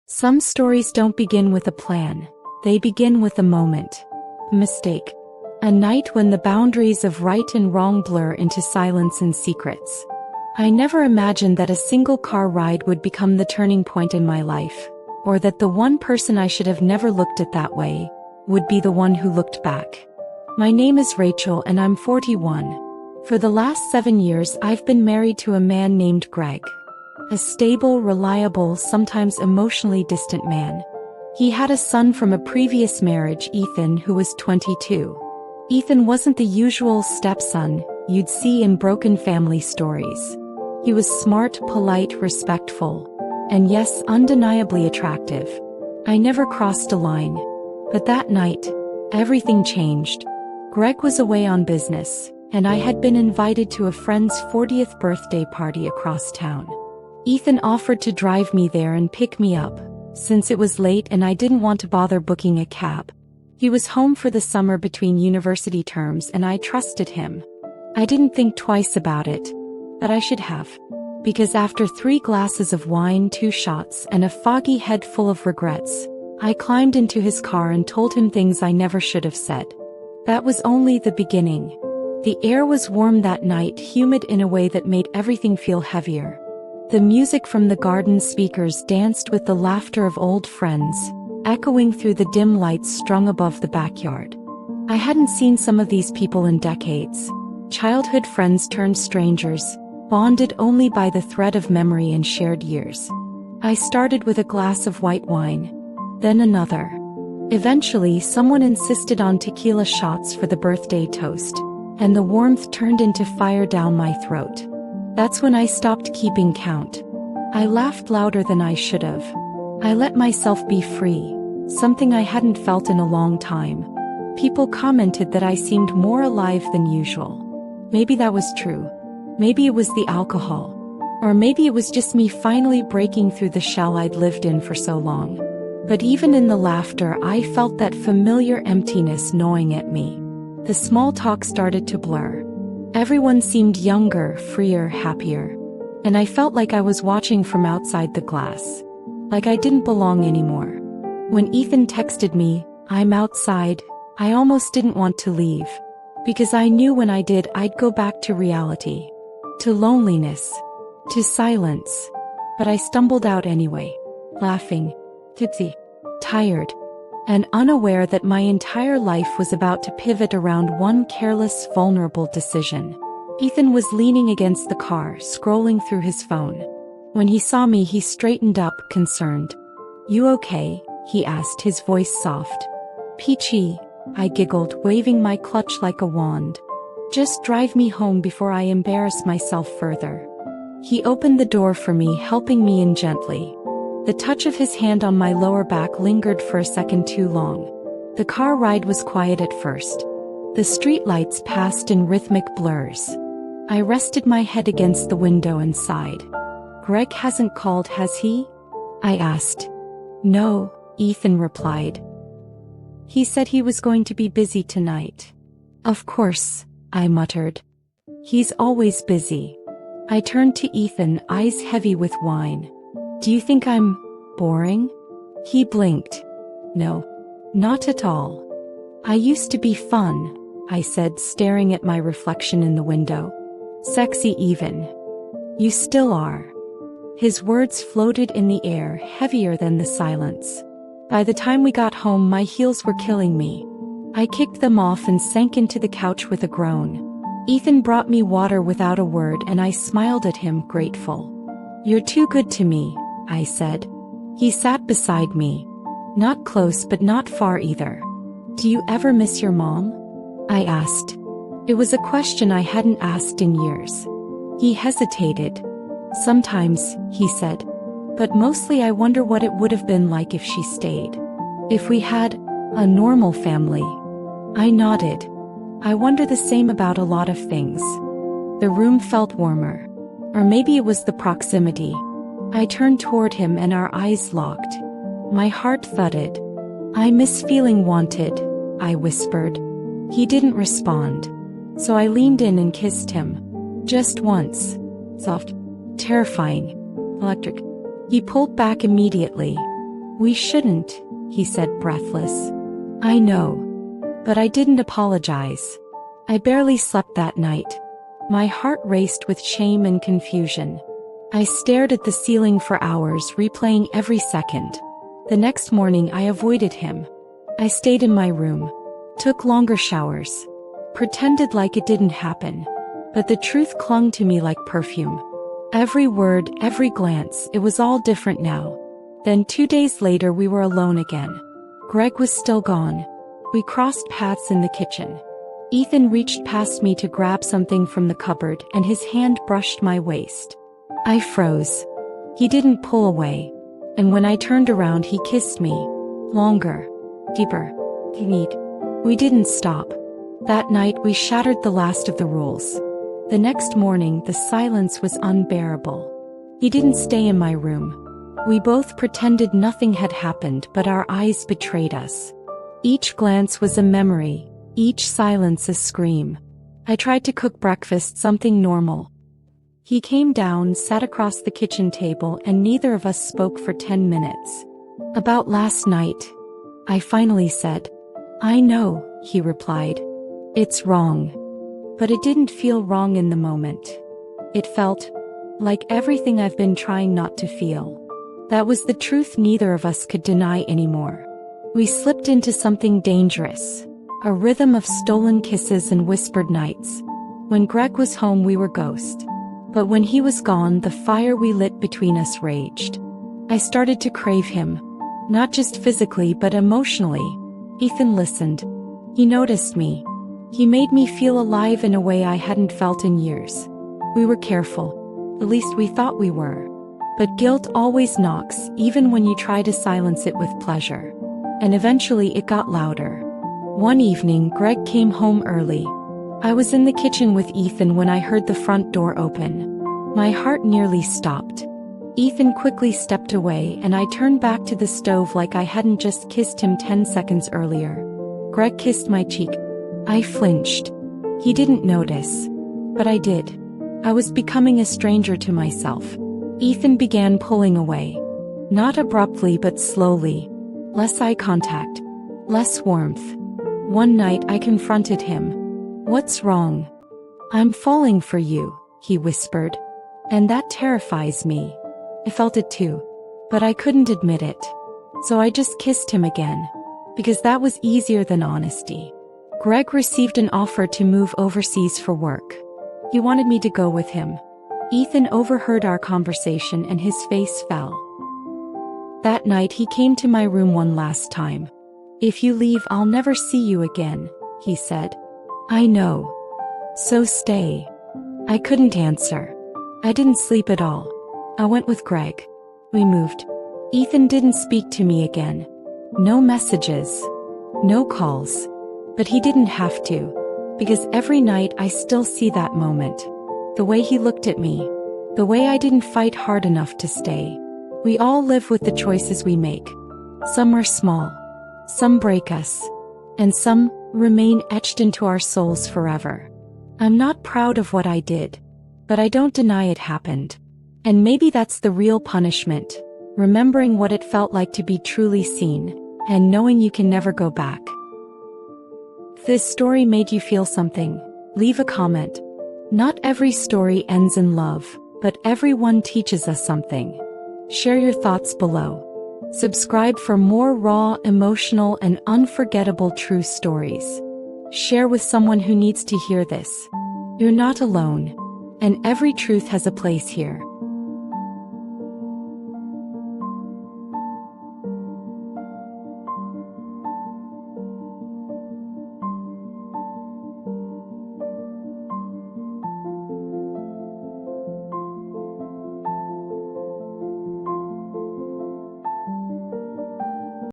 Some stories don't begin with a plan. They begin with a moment. Mistake. A night when the boundaries of right and wrong blur into silence and secrets. I never imagined that a single car ride would become the turning point in my life, or that the one person I should have never looked at that way would be the one who looked back. My name is Rachel and I'm 41. For the last 7 years I've been married to a man named Greg. A stable, reliable, sometimes emotionally distant man. He had a son from a previous marriage, Ethan, who was 22. Ethan wasn't the usual stepson you'd see in broken family stories. He was smart, polite, respectful, and yes, undeniably attractive. I never crossed a line. But that night, everything changed. Greg was away on business, and I had been invited to a friend's 40th birthday party across town. Ethan offered to drive me there and pick me up, since it was late and I didn't want to bother booking a cab. He was home for the summer between university terms and I trusted him. I didn't think twice about it, but I should have. Because after 3 glasses of wine, 2 shots, and a foggy head full of regrets, I climbed into his car and told him things I never should have said. That was only the beginning. The air was warm that night, humid in a way that made everything feel heavier. The music from the garden speakers danced with the laughter of old friends, echoing through the dim lights strung above the backyard. I hadn't seen some of these people in decades. Childhood friends turned strangers, bonded only by the thread of memory and shared years. I started with a glass of white wine, then another. Eventually, someone insisted on tequila shots for the birthday toast, and the warmth turned into fire down my throat. That's when I stopped keeping count. I laughed louder than I should have. I let myself be free, something I hadn't felt in a long time. People commented that I seemed more alive than usual. Maybe that was true. Maybe it was the alcohol. Or maybe it was just me finally breaking through the shell I'd lived in for so long. But even in the laughter, I felt that familiar emptiness gnawing at me. The small talk started to blur. Everyone seemed younger, freer, happier. And I felt like I was watching from outside the glass. Like I didn't belong anymore. When Ethan texted me, "I'm outside," I almost didn't want to leave. Because I knew when I did, I'd go back to reality. To loneliness. To silence. But I stumbled out anyway. Laughing. Tipsy. Tired. And unaware that my entire life was about to pivot around one careless, vulnerable decision. Ethan was leaning against the car, scrolling through his phone. When he saw me, he straightened up, concerned. "You okay?" he asked, his voice soft. "Peachy," I giggled, waving my clutch like a wand. "Just drive me home before I embarrass myself further." He opened the door for me, helping me in gently. The touch of his hand on my lower back lingered for a second too long. The car ride was quiet at first. The streetlights passed in rhythmic blurs. I rested my head against the window and sighed. "Greg hasn't called, has he?" I asked. "No," Ethan replied. "He said he was going to be busy tonight." "Of course," I muttered. "He's always busy." I turned to Ethan, eyes heavy with wine. "Do you think I'm boring?" He blinked. "No, not at all. I used to be fun," I said, staring at my reflection in the window. "Sexy even." "You still are." His words floated in the air, heavier than the silence. By the time we got home, my heels were killing me. I kicked them off and sank into the couch with a groan. Ethan brought me water without a word and I smiled at him, grateful. "You're too good to me," I said. He sat beside me. Not close but not far either. "Do you ever miss your mom?" I asked. It was a question I hadn't asked in years. He hesitated. "Sometimes," he said. "But mostly I wonder what it would have been like if she stayed. If we had a normal family." I nodded. I wonder the same about a lot of things. The room felt warmer. Or maybe it was the proximity. I turned toward him and our eyes locked. My heart thudded. "I miss feeling wanted," I whispered. He didn't respond. So I leaned in and kissed him. Just once. Soft. Terrifying. Electric. He pulled back immediately. "We shouldn't," he said, breathless. "I know. But I didn't apologize." I barely slept that night. My heart raced with shame and confusion. I stared at the ceiling for hours, replaying every second. The next morning I avoided him. I stayed in my room, took longer showers, pretended like it didn't happen. But the truth clung to me like perfume. Every word, every glance, it was all different now. Then 2 days later we were alone again. Greg was still gone. We crossed paths in the kitchen. Ethan reached past me to grab something from the cupboard and his hand brushed my waist. I froze. He didn't pull away. And when I turned around he kissed me. Longer. Deeper. We didn't stop. That night we shattered the last of the rules. The next morning the silence was unbearable. He didn't stay in my room. We both pretended nothing had happened, but our eyes betrayed us. Each glance was a memory, each silence a scream. I tried to cook breakfast, something normal. He came down, sat across the kitchen table, and neither of us spoke for 10 minutes. "About last night," I finally said. "I know," he replied. "It's wrong." But it didn't feel wrong in the moment. It felt like everything I've been trying not to feel. That was the truth neither of us could deny anymore. We slipped into something dangerous, a rhythm of stolen kisses and whispered nights. When Greg was home we were ghosts. But when he was gone the fire we lit between us raged. I started to crave him, not just physically but emotionally. Ethan listened. He noticed me. He made me feel alive in a way I hadn't felt in years. We were careful. At least we thought we were. But guilt always knocks, even when you try to silence it with pleasure. And eventually it got louder. One evening, Greg came home early. I was in the kitchen with Ethan when I heard the front door open. My heart nearly stopped. Ethan quickly stepped away and I turned back to the stove like I hadn't just kissed him 10 seconds earlier. Greg kissed my cheek. I flinched. He didn't notice. But I did. I was becoming a stranger to myself. Ethan began pulling away. Not abruptly but slowly. Less eye contact. Less warmth. One night I confronted him. "What's wrong?" "I'm falling for you," he whispered. "And that terrifies me." I felt it too. But I couldn't admit it. So I just kissed him again. Because that was easier than honesty. Greg received an offer to move overseas for work. He wanted me to go with him. Ethan overheard our conversation and his face fell. That night he came to my room one last time. "If you leave, I'll never see you again," he said. "I know. So stay." I couldn't answer. I didn't sleep at all. I went with Greg. We moved. Ethan didn't speak to me again. No messages. No calls. But he didn't have to. Because every night I still see that moment. The way he looked at me. The way I didn't fight hard enough to stay. We all live with the choices we make. Some are small. Some break us. And some remain etched into our souls forever. I'm not proud of what I did. But I don't deny it happened. And maybe that's the real punishment. Remembering what it felt like to be truly seen. And knowing you can never go back. If this story made you feel something, leave a comment. Not every story ends in love, but everyone teaches us something. Share your thoughts below. Subscribe for more raw, emotional, and unforgettable true stories. Share with someone who needs to hear this. You're not alone. And every truth has a place here.